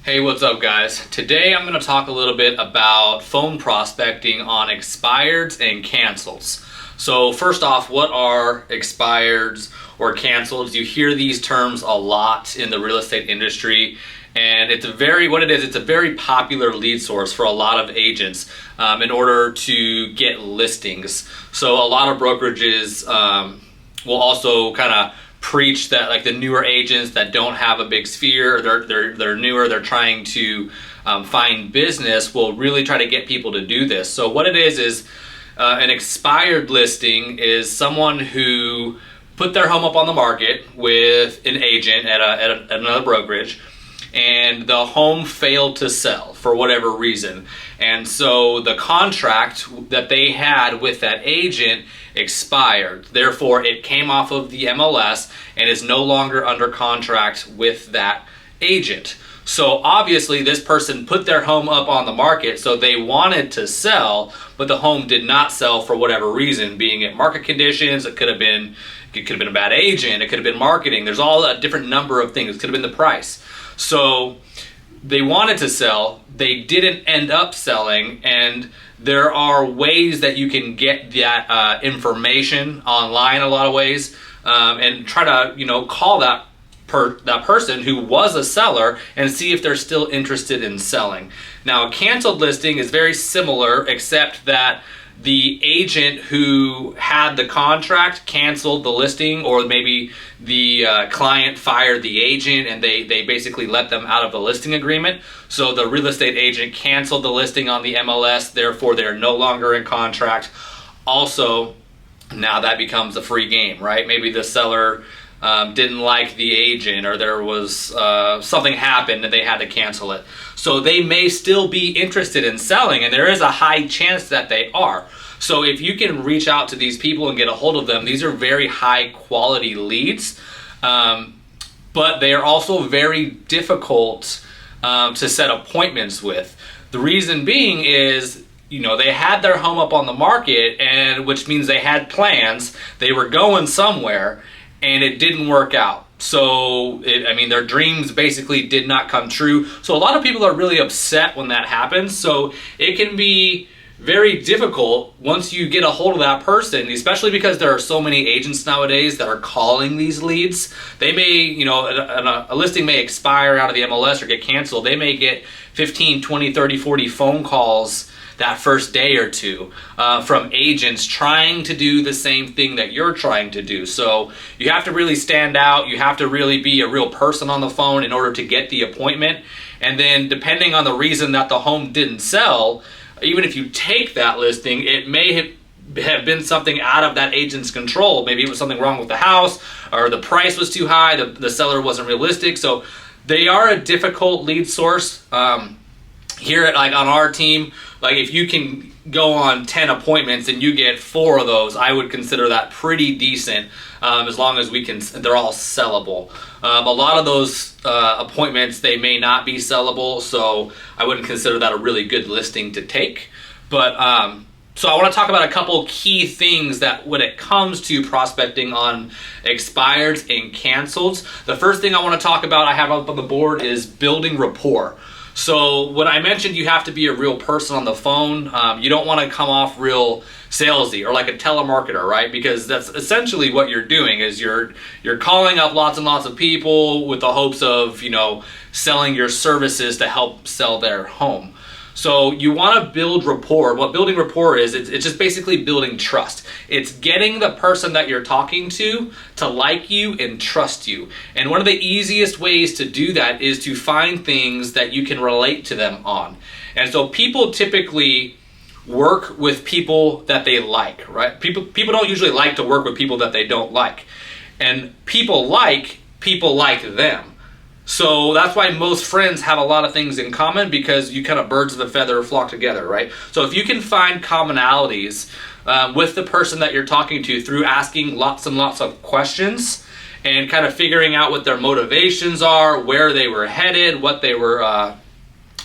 Hey, what's up, guys? Today I'm going to talk a little bit about phone prospecting on expireds and cancels. So first off, what are expireds or cancels? You hear these terms a lot in the real estate industry, and it's a very popular lead source for a lot of agents in order to get listings. So a lot of brokerages will also kind of preach that, like, the newer agents that don't have a big sphere, or they're newer, they're trying to find business, will really try to get people to do this. So what it is an expired listing is someone who put their home up on the market with an agent at another brokerage, and the home failed to sell for whatever reason. And so the contract that they had with that agent expired. Therefore, it came off of the MLS and is no longer under contract with that agent. So obviously this person put their home up on the market, so they wanted to sell, but the home did not sell for whatever reason, being it market conditions. It could have been a bad agent, it could have been marketing. There's all a different number of things. It could have been the price. So they wanted to sell, they didn't end up selling, and there are ways that you can get that information online, a lot of ways, and try to call that person who was a seller and see if they're still interested in selling. Now, a canceled listing is very similar, except that the agent who had the contract canceled the listing, or maybe the client fired the agent and they basically let them out of the listing agreement. So the real estate agent canceled the listing on the MLS, therefore they're no longer in contract. Also, now that becomes a free game, right? Maybe the seller didn't like the agent, or there was something happened and they had to cancel it. So they may still be interested in selling, and there is a high chance that they are. So if you can reach out to these people and get a hold of them, these are very high quality leads, but they are also very difficult to set appointments with. The reason being is, they had their home up on the market, and which means they had plans, they were going somewhere, and it didn't work out. So, their dreams basically did not come true. So a lot of people are really upset when that happens. So it can be very difficult once you get a hold of that person, especially because there are so many agents nowadays that are calling these leads. They may, a listing may expire out of the MLS or get canceled. They may get 15, 20, 30, 40 phone calls that first day or two from agents trying to do the same thing that you're trying to do. So you have to really stand out. You have to really be a real person on the phone in order to get the appointment. And then depending on the reason that the home didn't sell, even if you take that listing, it may have been something out of that agent's control. Maybe it was something wrong with the house, or the price was too high, the seller wasn't realistic. So they are a difficult lead source. Here at, on our team, if you can go on 10 appointments and you get 4 of those, I would consider that pretty decent, as long as they're all sellable. A lot of those appointments, they may not be sellable, so I wouldn't consider that a really good listing to take. But so I want to talk about a couple key things that when it comes to prospecting on expireds and cancels. The first thing I want to talk about, I have up on the board, is building rapport. So when I mentioned you have to be a real person on the phone, you don't want to come off real salesy or like a telemarketer, right? Because that's essentially what you're doing, is you're calling up lots and lots of people with the hopes of, selling your services to help sell their home. So you want to build rapport. What building rapport is, it's just basically building trust. It's getting the person that you're talking to like you and trust you. And one of the easiest ways to do that is to find things that you can relate to them on. And so people typically work with people that they like, right? People don't usually like to work with people that they don't like. And people like them. So that's why most friends have a lot of things in common, because you kind of birds of a feather flock together, right? So if you can find commonalities with the person that you're talking to through asking lots and lots of questions and kind of figuring out what their motivations are, where they were headed, what they were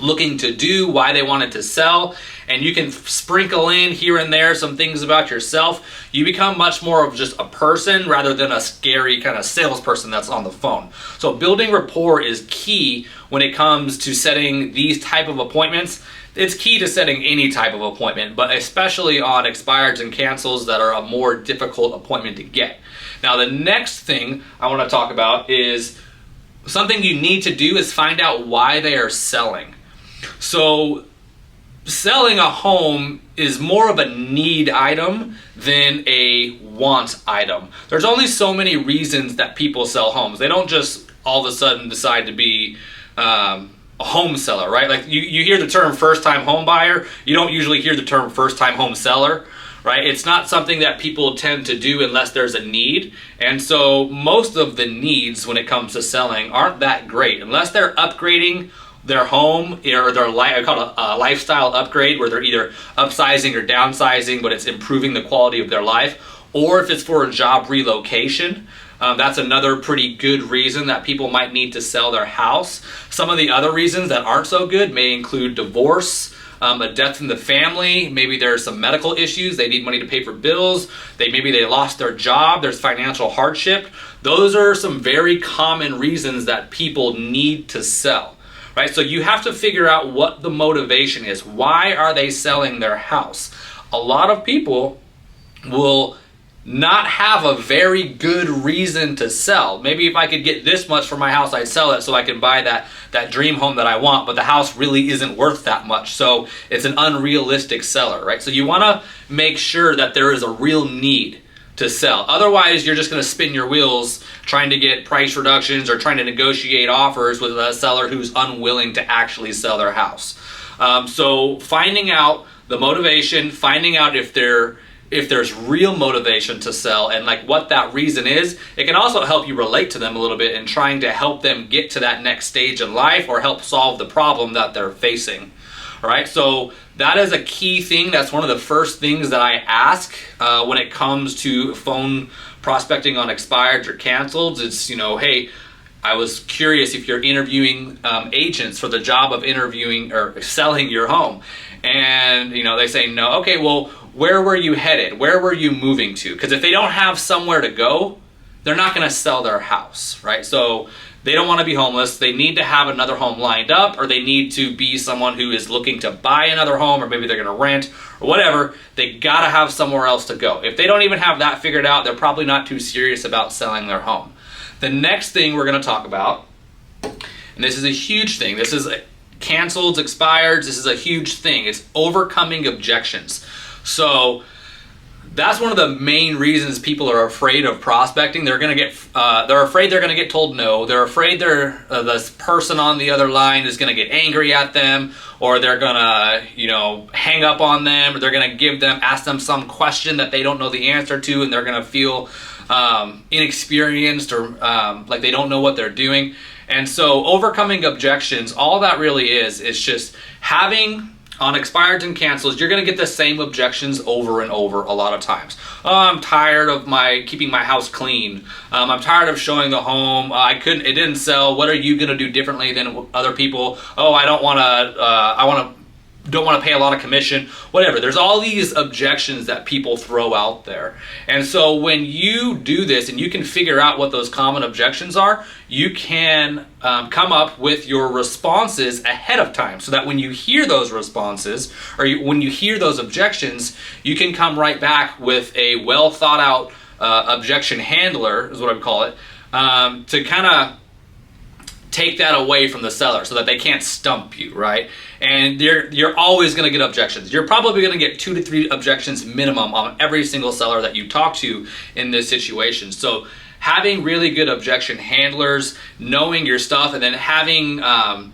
looking to do, why they wanted to sell, and you can sprinkle in here and there some things about yourself. You become much more of just a person rather than a scary kind of salesperson that's on the phone. So building rapport is key when it comes to setting these type of appointments. It's key to setting any type of appointment, but especially on expireds and cancels that are a more difficult appointment to get. Now, the next thing I want to talk about is something you need to do is find out why they are selling. So selling a home is more of a need item than a want item. There's only so many reasons that people sell homes. They don't just all of a sudden decide to be a home seller, right? Like you hear the term first-time home buyer. You don't usually hear the term first-time home seller, right? It's not something that people tend to do unless there's a need. And so most of the needs when it comes to selling aren't that great unless they're upgrading their home or their I call it a lifestyle upgrade, where they're either upsizing or downsizing, but it's improving the quality of their life, or if it's for a job relocation. That's another pretty good reason that people might need to sell their house. Some of the other reasons that aren't so good may include divorce, a death in the family, maybe there's some medical issues, they need money to pay for bills, maybe they lost their job, there's financial hardship. Those are some very common reasons that people need to sell. Right? So you have to figure out what the motivation is. Why are they selling their house? A lot of people will not have a very good reason to sell. Maybe if I could get this much for my house, I'd sell it so I can buy that dream home that I want, but the house really isn't worth that much. So it's an unrealistic seller, right? So you want to make sure that there is a real need to sell. Otherwise, you're just going to spin your wheels trying to get price reductions or trying to negotiate offers with a seller who's unwilling to actually sell their house. So finding out the motivation, finding out if there's real motivation to sell and like what that reason is, it can also help you relate to them a little bit in trying to help them get to that next stage in life or help solve the problem that they're facing. All right, so that is a key thing. That's one of the first things that I ask when it comes to phone prospecting on expireds or canceled. It's, hey, I was curious if you're interviewing agents for the job of interviewing or selling your home. And, they say no. Okay, well, where were you headed? Where were you moving to? Because if they don't have somewhere to go, they're not going to sell their house, right? So they don't want to be homeless. They need to have another home lined up, or they need to be someone who is looking to buy another home, or maybe they're going to rent or whatever. They got to have somewhere else to go. If they don't even have that figured out, they're probably not too serious about selling their home. The next thing we're going to talk about, and this is a huge thing. This is canceled, expireds. This is a huge thing. It's overcoming objections. So that's one of the main reasons people are afraid of prospecting. They're afraid they're going to get told no. They're afraid this person on the other line is going to get angry at them, or they're going to, hang up on them, or they're going to ask them some question that they don't know the answer to, and they're going to feel inexperienced or like they don't know what they're doing. And so overcoming objections, all that really is just having, on expireds and cancels, you're going to get the same objections over and over a lot of times. Oh, I'm tired of keeping my house clean. I'm tired of showing the home. It didn't sell. What are you going to do differently than other people? Oh, I don't want to pay a lot of commission, whatever. There's all these objections that people throw out there. And so when you do this and you can figure out what those common objections are, you can come up with your responses ahead of time so that when you hear those responses or when you hear those objections, you can come right back with a well thought out objection handler, is what I would call it, to kind of take that away from the seller so that they can't stump you, right? And you're always going to get objections. You're probably going to get 2 to 3 objections minimum on every single seller that you talk to in this situation. So having really good objection handlers, knowing your stuff, and then having a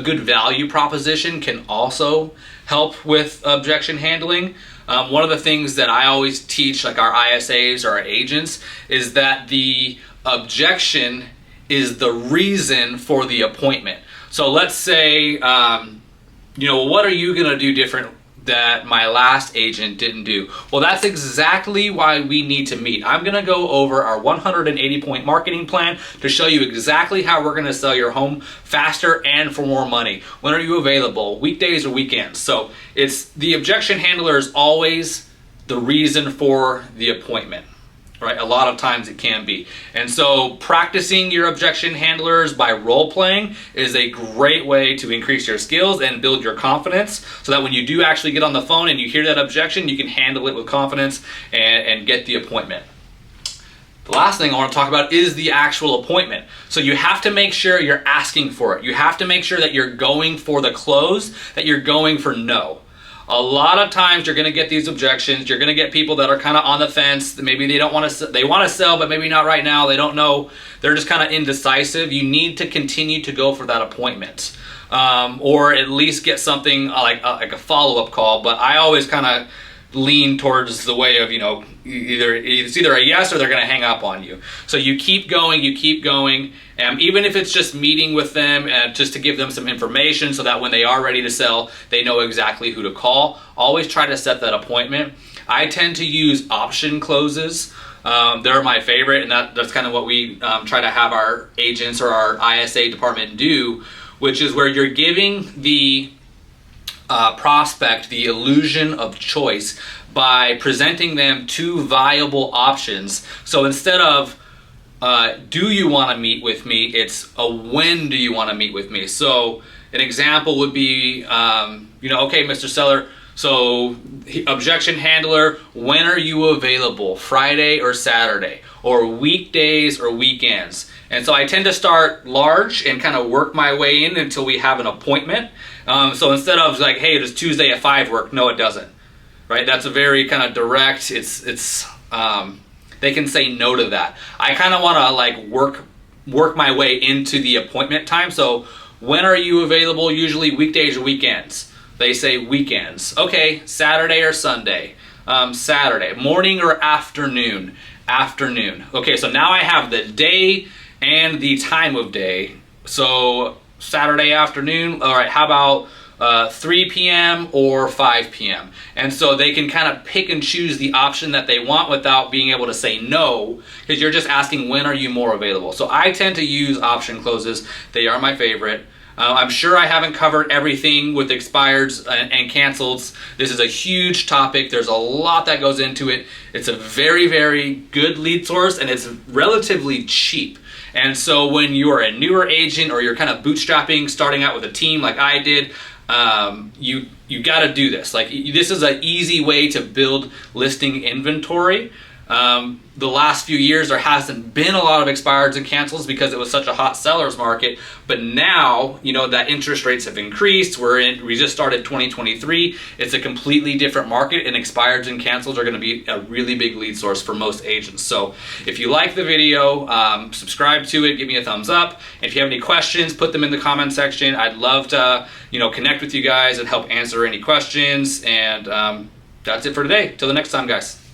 good value proposition can also help with objection handling. One of the things that I always teach, like our ISAs or our agents, is that the objection is the reason for the appointment. So let's say, what are you going to do different that my last agent didn't do? Well, that's exactly why we need to meet. I'm gonna go over our 180-point marketing plan to show you exactly how we're gonna sell your home faster and for more money. When are you available? Weekdays or weekends? So it's the objection handler is always the reason for the appointment. Right? A lot of times it can be. And so practicing your objection handlers by role playing is a great way to increase your skills and build your confidence so that when you do actually get on the phone and you hear that objection, you can handle it with confidence and get the appointment. The last thing I want to talk about is the actual appointment. So you have to make sure you're asking for it. You have to make sure that you're going for the close, that you're going for no. A lot of times you're going to get these objections. You're going to get people that are kind of on the fence. Maybe they don't want to. They want to sell, but maybe not right now. They don't know. They're just kind of indecisive. You need to continue to go for that appointment, or at least get something like a follow-up call. But I always kind of lean towards the way of, it's either a yes or they're going to hang up on you. So you keep going, even if it's just meeting with them and just to give them some information so that when they are ready to sell, they know exactly who to call. Always try to set that appointment. I tend to use option closes. They're my favorite, and that's kind of what we try to have our agents or our ISA department do, which is where you're giving the prospect the illusion of choice by presenting them two viable options. So instead of do you want to meet with me, it's a when do you want to meet with me. So an example would be okay, Mr. Seller, so objection handler, when are you available? Friday or Saturday, or weekdays or weekends? And so I tend to start large and kind of work my way in until we have an appointment. So instead of like, hey, does Tuesday at 5 work? No, it doesn't. Right? That's a very kind of direct. They can say no to that. I kind of want to like work my way into the appointment time. So when are you available? Usually weekdays or weekends. They say weekends. Okay, Saturday or Sunday. Saturday. Morning or afternoon? Afternoon. Okay, so now I have the day and the time of day. So Saturday afternoon. All right, how about 3 p.m. or 5 p.m.? And so they can kind of pick and choose the option that they want without being able to say no, because you're just asking when are you more available. So I tend to use option closes. They are my favorite. I'm sure I haven't covered everything with expireds and cancels. This is a huge topic. There's a lot that goes into it. It's a very, very good lead source, and it's relatively cheap. And so when you're a newer agent or you're kind of bootstrapping, starting out with a team like I did, you got to do this. Like, this is an easy way to build listing inventory. The last few years there hasn't been a lot of expireds and cancels because it was such a hot seller's market, but now that interest rates have increased. We just started 2023. It's a completely different market, and expireds and cancels are going to be a really big lead source for most agents. So if you like the video, subscribe to it, give me a thumbs up. If you have any questions, put them in the comment section. I'd love to connect with you guys and help answer any questions. And that's it for today. Till the next time, guys.